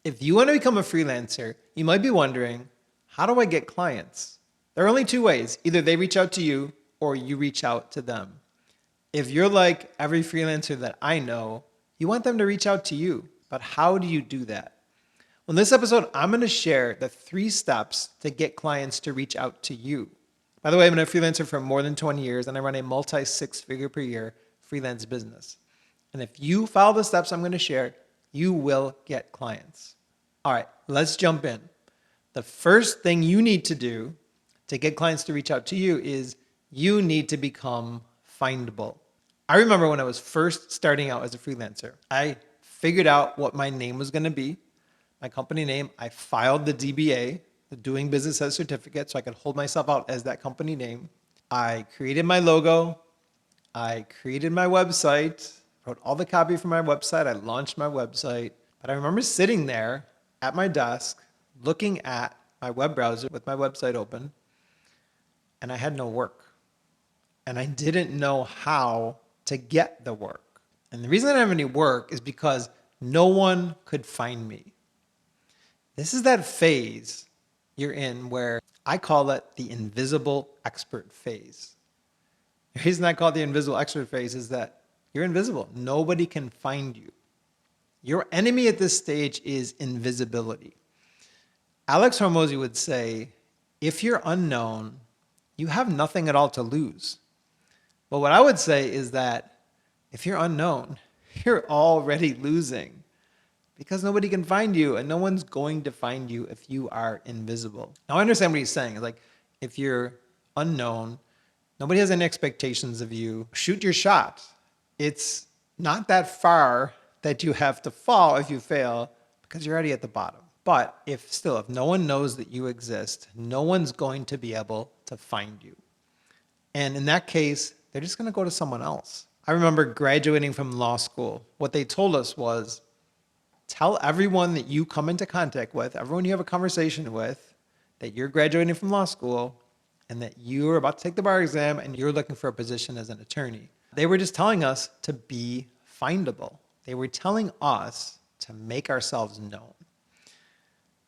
If you want to become a freelancer, you might be wondering, how do I get clients? There are only two ways. Either they reach out to you or you reach out to them. If you're like every freelancer that I know, you want them to reach out to you. But how do you do that? Well, in this episode, I'm going to share the 3 steps to get clients to reach out to you. By the way, I've been a freelancer for more than 20 years and I run a multi 6-figure per year freelance business. And if you follow the steps I'm going to share, you will get clients. All right, let's jump in. The first thing you need to do to get clients to reach out to you is you need to become findable. I remember when I was first starting out as a freelancer, I figured out what my name was going to be, my company name. I filed the DBA, the Doing Business as Certificate, so I could hold myself out as that company name. I created my logo. I created my website, wrote all the copy for my website. I launched my website. But I remember sitting there at my desk, looking at my web browser with my website open, and I had no work. And I didn't know how to get the work. And the reason I didn't have any work is because no one could find me. This is that phase you're in where I call it the invisible expert phase. The reason I call it the invisible expert phase is that you're invisible. Nobody can find you. Your enemy at this stage is invisibility. Alex Hormozy would say, if you're unknown, you have nothing at all to lose. But what I would say is that if you're unknown, you're already losing because nobody can find you and no one's going to find you if you are invisible. Now I understand what he's saying. Like if you're unknown, nobody has any expectations of you. Shoot your shot. It's not that far that you have to fall if you fail because you're already at the bottom. But if no one knows that you exist, no one's going to be able to find you. And in that case, they're just going to go to someone else. I remember graduating from law school. What they told us was, tell everyone that you come into contact with, everyone you have a conversation with, that you're graduating from law school and that you're about to take the bar exam and you're looking for a position as an attorney. They were just telling us to be findable. They were telling us to make ourselves known.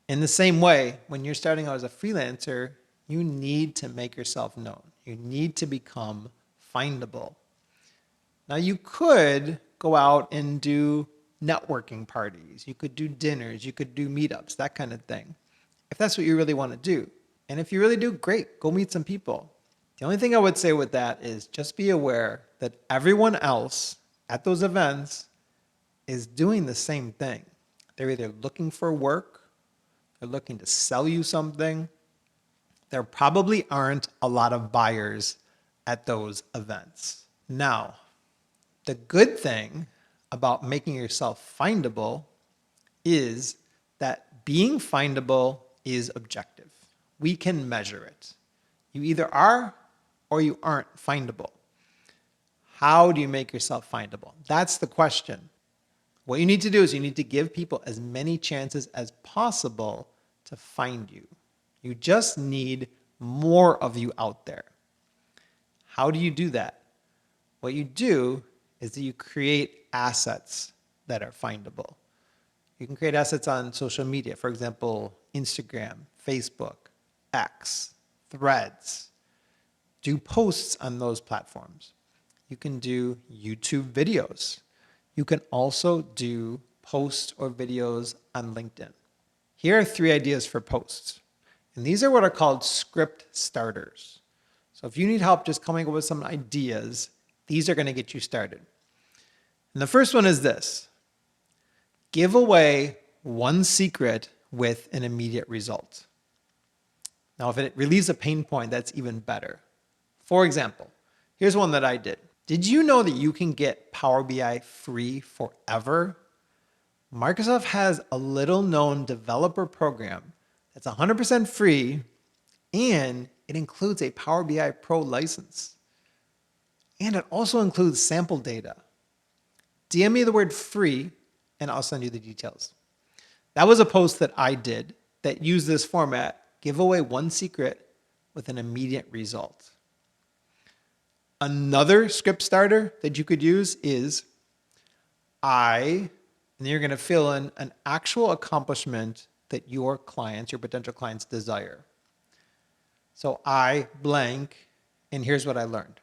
In the same way, when you're starting out as a freelancer, you need to make yourself known. You need to become findable. Now, you could go out and do networking parties. You could do dinners. You could do meetups, that kind of thing, if that's what you really want to do. And if you really do, great, go meet some people. The only thing I would say with that is just be aware that everyone else at those events is doing the same thing. They're either looking for work, they're looking to sell you something. There probably aren't a lot of buyers at those events. Now, the good thing about making yourself findable is that being findable is objective. We can measure it. You either are or you aren't findable. How do you make yourself findable? That's the question. What you need to do is you need to give people as many chances as possible to find you. You just need more of you out there. How do you do that? What you do is that you create assets that are findable. You can create assets on social media, for example, Instagram, Facebook, X, Threads. Do posts on those platforms. You can do YouTube videos. You can also do posts or videos on LinkedIn. Here are 3 ideas for posts. And these are what are called script starters. So if you need help just coming up with some ideas, these are going to get you started. And the first one is this: give away one secret with an immediate result. Now, if it relieves a pain point, that's even better. For example, here's one that I did. Did you know that you can get Power BI free forever? Microsoft has a little known developer program that's 100% free, and it includes a Power BI Pro license. And it also includes sample data. DM me the word free and I'll send you the details. That was a post that I did that used this format: give away one secret with an immediate result. Another script starter that you could use is, I And you're going to fill in an actual accomplishment that your clients, your potential clients, desire. So I blank, and here's what I learned.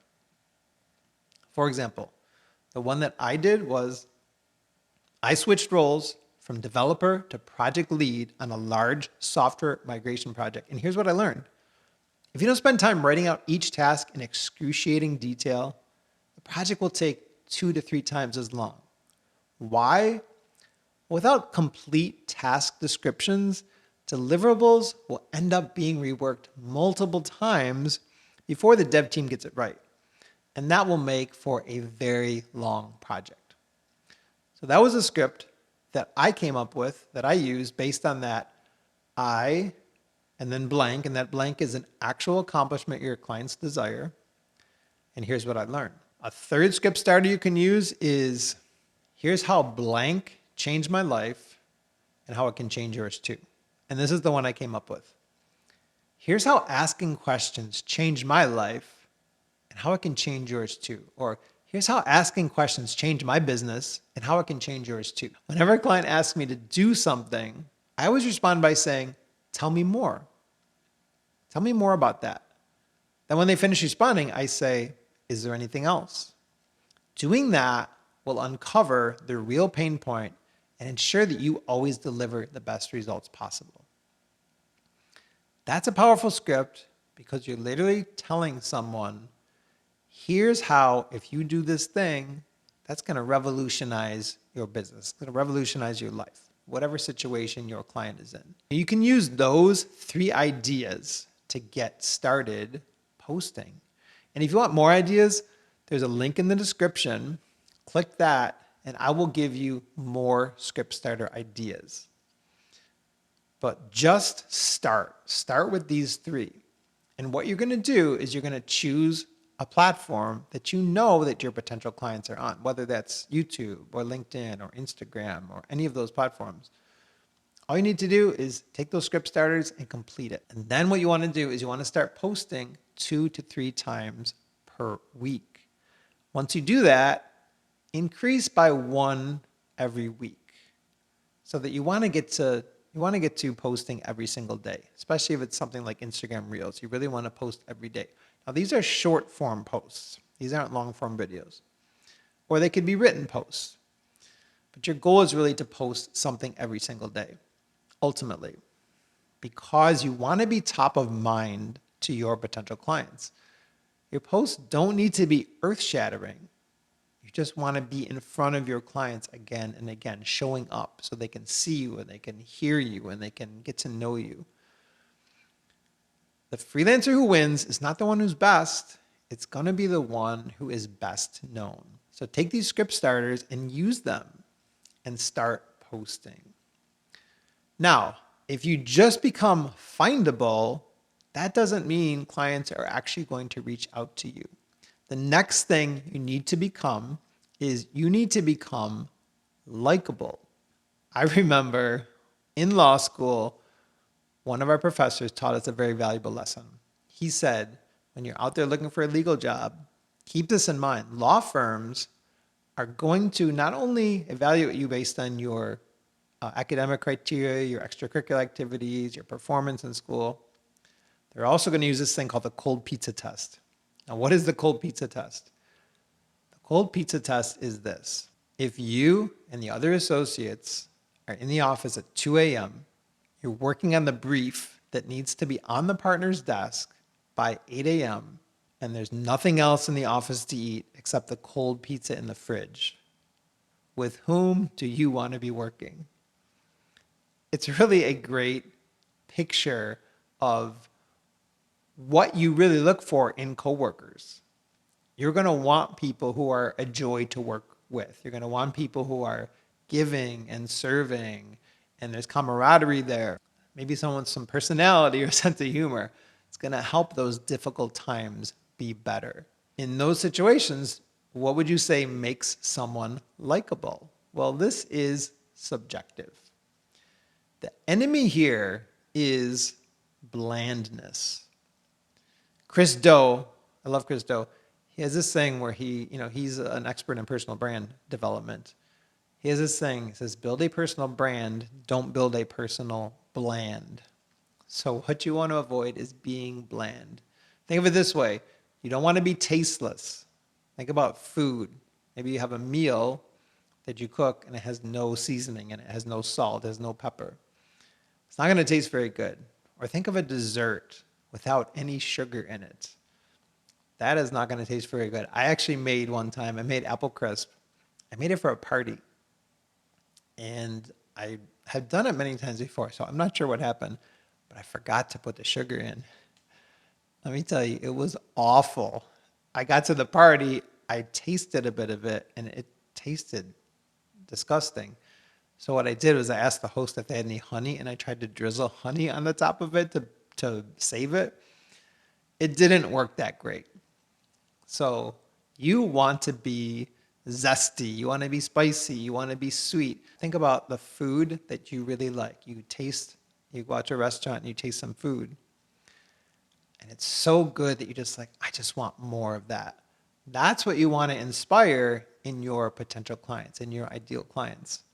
For example, the one that I did was I switched roles from developer to project lead on a large software migration project. And here's what I learned. If you don't spend time writing out each task in excruciating detail, the project will take 2 to 3 times as long. Why? Without complete task descriptions, deliverables will end up being reworked multiple times before the dev team gets it right. And that will make for a very long project. So that was a script that I came up with, that I used based on that I, and then blank, and that blank is an actual accomplishment your clients desire. And here's what I learned. A third script starter you can use is, here's how blank changed my life and how it can change yours too. And this is the one I came up with. Here's how asking questions changed my life and how it can change yours too. Or here's how asking questions changed my business and how it can change yours too. Whenever a client asks me to do something, I always respond by saying, tell me more. Tell me more about that. Then when they finish responding, I say, is there anything else? Doing that will uncover the real pain point and ensure that you always deliver the best results possible. That's a powerful script because you're literally telling someone, here's how, if you do this thing, that's going to revolutionize your business. It's going to revolutionize your life, whatever situation your client is in. You can use those 3 ideas to get started posting. And if you want more ideas, there's a link in the description. Click that, and I will give you more script starter ideas. But just start. Start with these 3. And what you're going to do is you're going to choose a platform that you know that your potential clients are on, whether that's YouTube or LinkedIn or Instagram or any of those platforms. All you need to do is take those script starters and complete it. And then what you want to do is you want to start posting 2 to 3 times per week. Once you do that, increase by 1 every week so that you want to get to posting every single day, especially if it's something like Instagram Reels. You really want to post every day. Now, these are short form posts. These aren't long form videos. Or they could be written posts. But your goal is really to post something every single day, ultimately, because you want to be top of mind to your potential clients. Your posts don't need to be earth-shattering. You just want to be in front of your clients again and again, showing up so they can see you and they can hear you and they can get to know you. The freelancer who wins is not the one who's best. It's going to be the one who is best known. So take these script starters and use them and start posting. Now, if you just become findable, that doesn't mean clients are actually going to reach out to you. The next thing you need to become is you need to become likable. I remember in law school, one of our professors taught us a very valuable lesson. He said, when you're out there looking for a legal job, keep this in mind. Law firms are going to not only evaluate you based on your academic criteria, your extracurricular activities, your performance in school, they're also going to use this thing called the cold pizza test. Now, what is the cold pizza test? The cold pizza test is this. If you and the other associates are in the office at 2 a.m., you're working on the brief that needs to be on the partner's desk by 8 a.m., and there's nothing else in the office to eat except the cold pizza in the fridge. With whom do you want to be working? It's really a great picture of what you really look for in coworkers. You're going to want people who are a joy to work with. You're going to want people who are giving and serving, and there's camaraderie there. Maybe someone with some personality or sense of humor. It's going to help those difficult times be better. In those situations, what would you say makes someone likable? Well, this is subjective. The enemy here is blandness. Chris Do, I love Chris Do. He has this thing where he's an expert in personal brand development. He has this thing. He says, build a personal brand, don't build a personal bland. So what you want to avoid is being bland. Think of it this way. You don't want to be tasteless. Think about food. Maybe you have a meal that you cook and it has no seasoning in it. It has no salt, it has no pepper. It's not going to taste very good. Or think of a dessert without any sugar in it. That is not going to taste very good. I actually made one time, I made apple crisp. I made it for a party. And I had done it many times before, so I'm not sure what happened, but I forgot to put the sugar in. Let me tell you, it was awful. I got to the party, I tasted a bit of it, and it tasted disgusting. So what I did was I asked the host if they had any honey, and I tried to drizzle honey on the top of it to save it. It didn't work that great. So you want to be zesty, you want to be spicy, you want to be sweet. Think about the food that you really like. You go out to a restaurant and you taste some food. And it's so good that you just like, I just want more of that. That's what you want to inspire in your potential clients, in your ideal clients.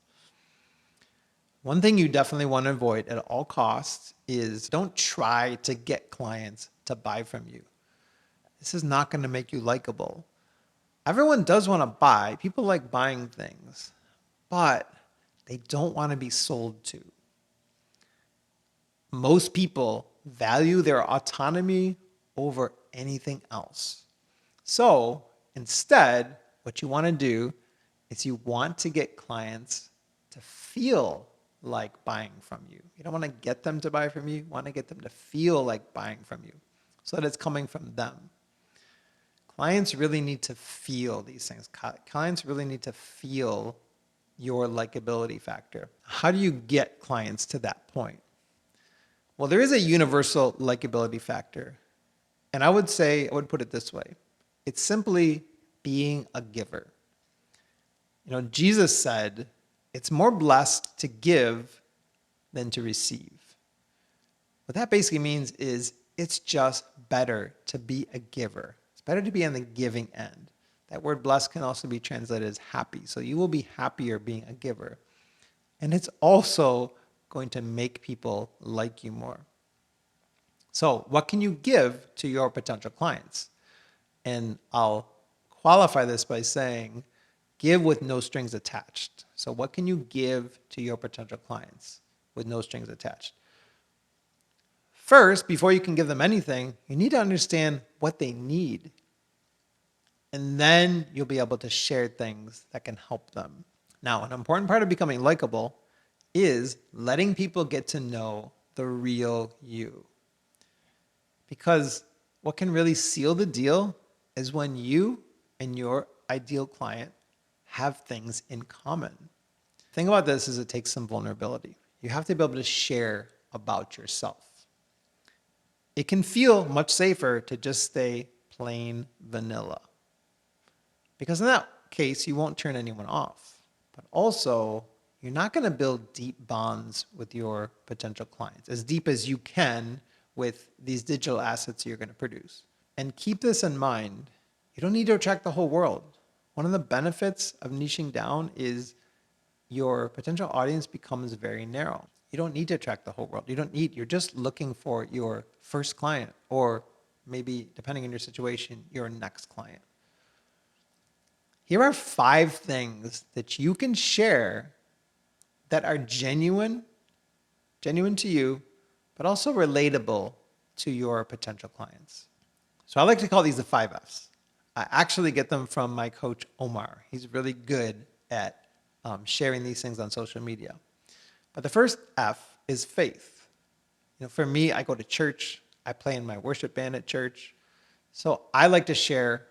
One thing you definitely want to avoid at all costs is don't try to get clients to buy from you. This is not going to make you likable. Everyone does want to buy. People like buying things, but they don't want to be sold to. Most people value their autonomy over anything else. So instead, what you want to do is you want to get clients to feel like buying from you. You don't want to get them to buy from you. You want to get them to feel like buying from you so that it's coming from them. Clients really need to feel these things. Clients really need to feel your likability factor. How do you get clients to that point? Well, there is a universal likability factor. And I would put it this way. It's simply being a giver. Jesus said, it's more blessed to give than to receive. What that basically means is it's just better to be a giver. It's better to be on the giving end. That word blessed can also be translated as happy. So you will be happier being a giver. And it's also going to make people like you more. So what can you give to your potential clients? And I'll qualify this by saying, give with no strings attached. So what can you give to your potential clients with no strings attached? First, before you can give them anything, you need to understand what they need. And then you'll be able to share things that can help them. Now, an important part of becoming likable is letting people get to know the real you. Because what can really seal the deal is when you and your ideal client have things in common. The thing about this is it takes some vulnerability. You have to be able to share about yourself. It can feel much safer to just stay plain vanilla. Because in that case, you won't turn anyone off. But also, you're not going to build deep bonds with your potential clients, as deep as you can with these digital assets you're going to produce. And keep this in mind. You don't need to attract the whole world. One of the benefits of niching down is your potential audience becomes very narrow. You don't need to attract the whole world. You're just looking for your first client, or maybe, depending on your situation, your next client. Here are 5 things that you can share that are genuine to you, but also relatable to your potential clients. So I like to call these the 5 F's. I actually get them from my coach, Omar. He's really good at sharing these things on social media. But the first F is faith. For me, I go to church. I play in my worship band at church. So I like to share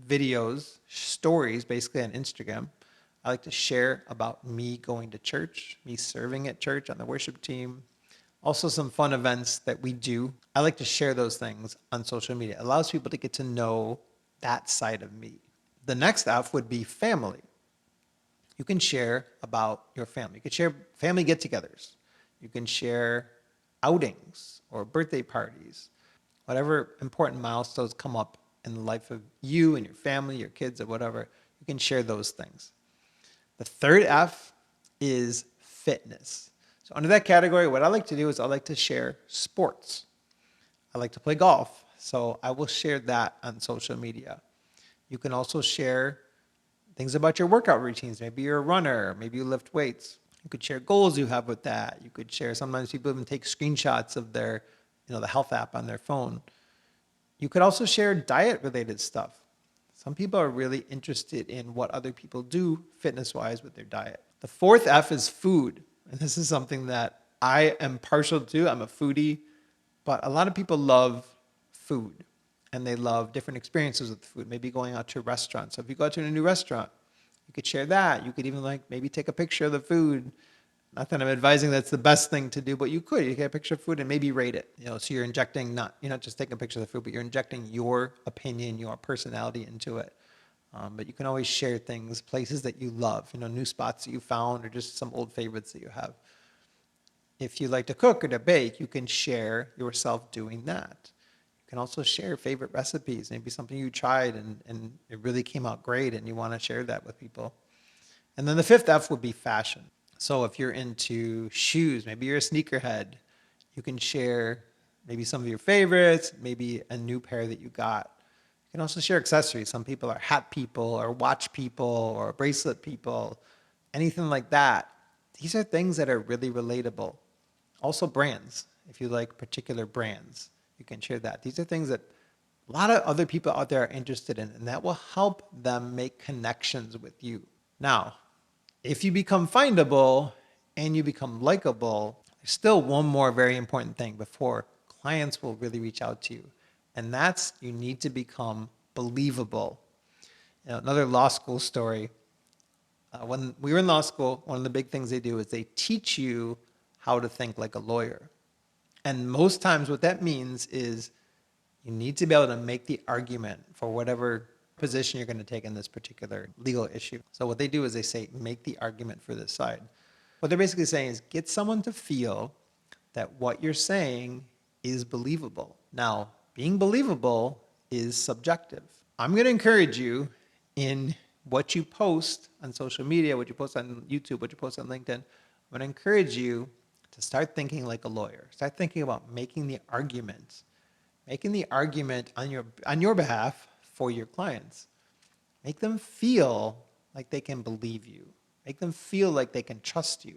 videos, stories, basically on Instagram. I like to share about me going to church, me serving at church on the worship team. Also some fun events that we do. I like to share those things on social media. It allows people to get to know that side of me. The next F would be family. You can share about your family. You can share family get-togethers. You can share outings or birthday parties. Whatever important milestones come up in the life of you and your family, your kids, or whatever, you can share those things. The third F is fitness. So under that category, what I like to do is I like to share sports. I like to play golf. So I will share that on social media. You can also share things about your workout routines. Maybe you're a runner, maybe you lift weights. You could share goals you have with that. You could share, sometimes people even take screenshots of their, the health app on their phone. You could also share diet related stuff. Some people are really interested in what other people do fitness wise with their diet. The fourth F is food. And this is something that I am partial to. I'm a foodie, but a lot of people love food and they love different experiences with food, maybe going out to restaurants. So if you go out to a new restaurant, you could share that. You could even maybe take a picture of the food. Not that I'm advising that's the best thing to do, but you could. You get a picture of food and maybe rate it. So you're injecting you're not just taking a picture of the food, but you're injecting your opinion, your personality into it. But you can always share things, places that you love, new spots that you found, or just some old favorites that you have. If you like to cook or to bake, you can share yourself doing that. You can also share favorite recipes, maybe something you tried and it really came out great and you want to share that with people. And then the fifth F would be fashion. So if you're into shoes, maybe you're a sneakerhead, you can share maybe some of your favorites, maybe a new pair that you got. You can also share accessories. Some people are hat people or watch people or bracelet people, anything like that. These are things that are really relatable. Also brands. If you like particular brands, you can share that. These are things that a lot of other people out there are interested in, and that will help them make connections with you. Now, if you become findable and you become likable, there's still one more very important thing before clients will really reach out to you. And that's you need to become believable. Another law school story. When we were in law school, one of the big things they do is they teach you how to think like a lawyer. And most times what that means is you need to be able to make the argument for whatever position you're going to take in this particular legal issue. So what they do is they say, make the argument for this side. What they're basically saying is get someone to feel that what you're saying is believable. Now, being believable is subjective. I'm going to encourage you in what you post on social media, what you post on YouTube, what you post on LinkedIn. I'm going to encourage you to start thinking like a lawyer. Start thinking about making the argument on your behalf for your clients. Make them feel like they can believe you. Make them feel like they can trust you.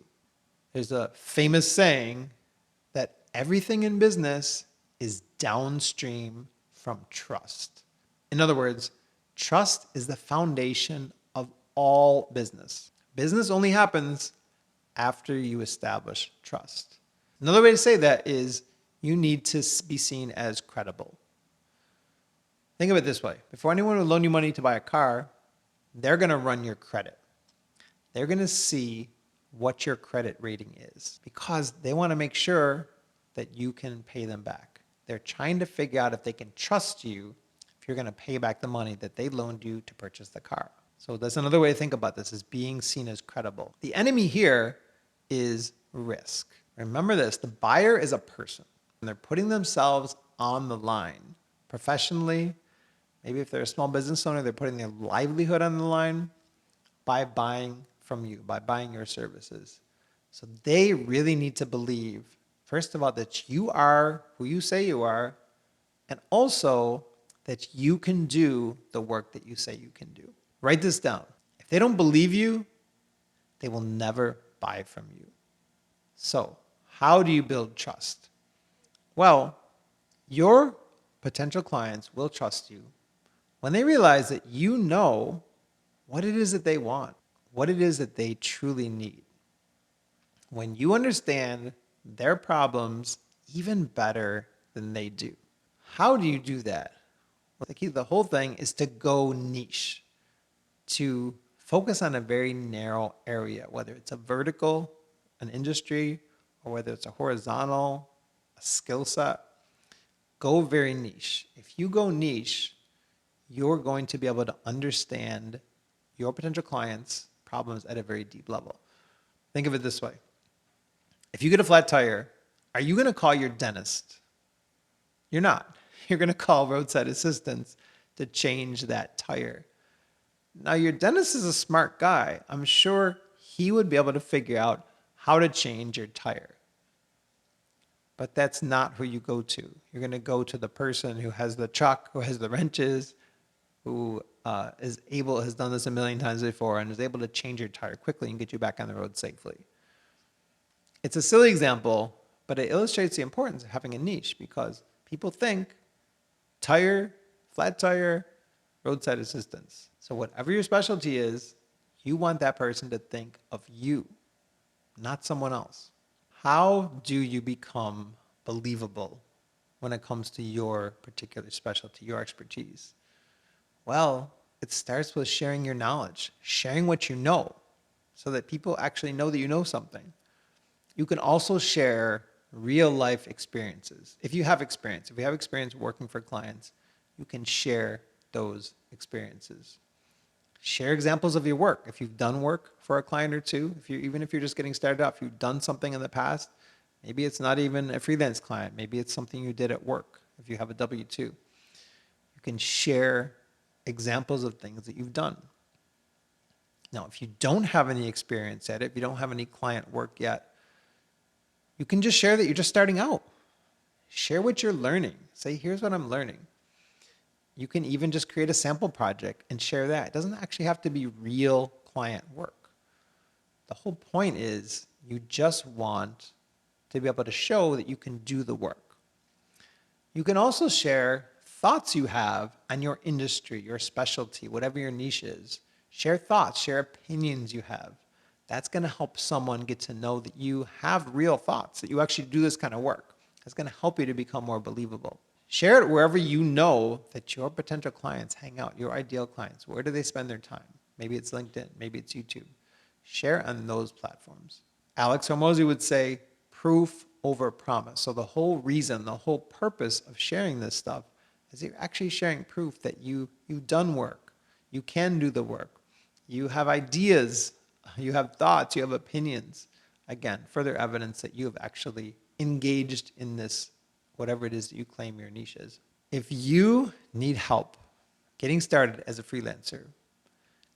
There's a famous saying that everything in business is downstream from trust. In other words, trust is the foundation of all business. Business only happens after you establish trust. Another way to say that is you need to be seen as credible. Think of it this way. Before anyone will loan you money to buy a car, they're going to run your credit. They're going to see what your credit rating is because they want to make sure that you can pay them back. They're trying to figure out if they can trust you if you're going to pay back the money that they loaned you to purchase the car. So that's another way to think about this, is being seen as credible. The enemy here is risk. Remember this, the buyer is a person and they're putting themselves on the line professionally. Maybe if they're a small business owner, they're putting their livelihood on the line by buying from you, by buying your services. So they really need to believe, first of all, that you are who you say you are, and also that you can do the work that you say you can do. Write this down. If they don't believe you, they will never buy from you. So how do you build trust? Well, your potential clients will trust you when they realize that you know what it is that they want, what it is that they truly need. When you understand their problems even better than they do. How do you do that? Well, the key to the whole thing is to go niche, to focus on a very narrow area, whether it's a vertical, an industry, or whether it's a horizontal, a skill set. Go very niche. If you go niche, you're going to be able to understand your potential clients' problems at a very deep level. Think of it this way. If you get a flat tire, are you going to call your dentist? You're not. You're going to call roadside assistance to change that tire. Now, your dentist is a smart guy. I'm sure he would be able to figure out how to change your tire. But that's not who you go to. You're going to go to the person who has the truck, who has the wrenches, who has done this a million times before and is able to change your tire quickly and get you back on the road safely. It's a silly example, but it illustrates the importance of having a niche because people think tire, flat tire, roadside assistance. So whatever your specialty is, you want that person to think of you, not someone else. How do you become believable when it comes to your particular specialty, your expertise? Well, it starts with sharing your knowledge, sharing what you know, so that people actually know that you know something. You can also share real life experiences. If you have experience working for clients, you can share those experiences. Share examples of your work. If you've done work for a client or two, even if you're just getting started out, if you've done something in the past, maybe it's not even a freelance client, maybe it's something you did at work. If you have a W-2, you can share examples of things that you've done. Now, if you don't have any experience at it, if you don't have any client work yet, you can just share that you're just starting out. Share what you're learning. Say, here's what I'm learning. You can even just create a sample project and share that. It doesn't actually have to be real client work. The whole point is you just want to be able to show that you can do the work. You can also share thoughts you have on your industry, your specialty, whatever your niche is. Share thoughts, share opinions you have. That's going to help someone get to know that you have real thoughts, that you actually do this kind of work. That's going to help you to become more believable. Share it wherever you know that your potential clients hang out, your ideal clients. Where do they spend their time? Maybe it's LinkedIn, maybe it's YouTube. Share on those platforms. Alex Hormozy would say, proof over promise. So the whole reason, the whole purpose of sharing this stuff is you're actually sharing proof that you've done work. You can do the work. You have ideas, you have thoughts, you have opinions. Again, further evidence that you have actually engaged in this, whatever it is that you claim your niche is. If you need help getting started as a freelancer,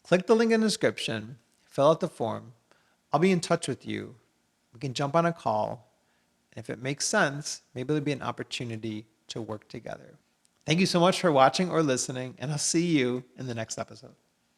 click the link in the description, fill out the form. I'll be in touch with you. We can jump on a call. And if it makes sense, maybe there'll be an opportunity to work together. Thank you so much for watching or listening, and I'll see you in the next episode.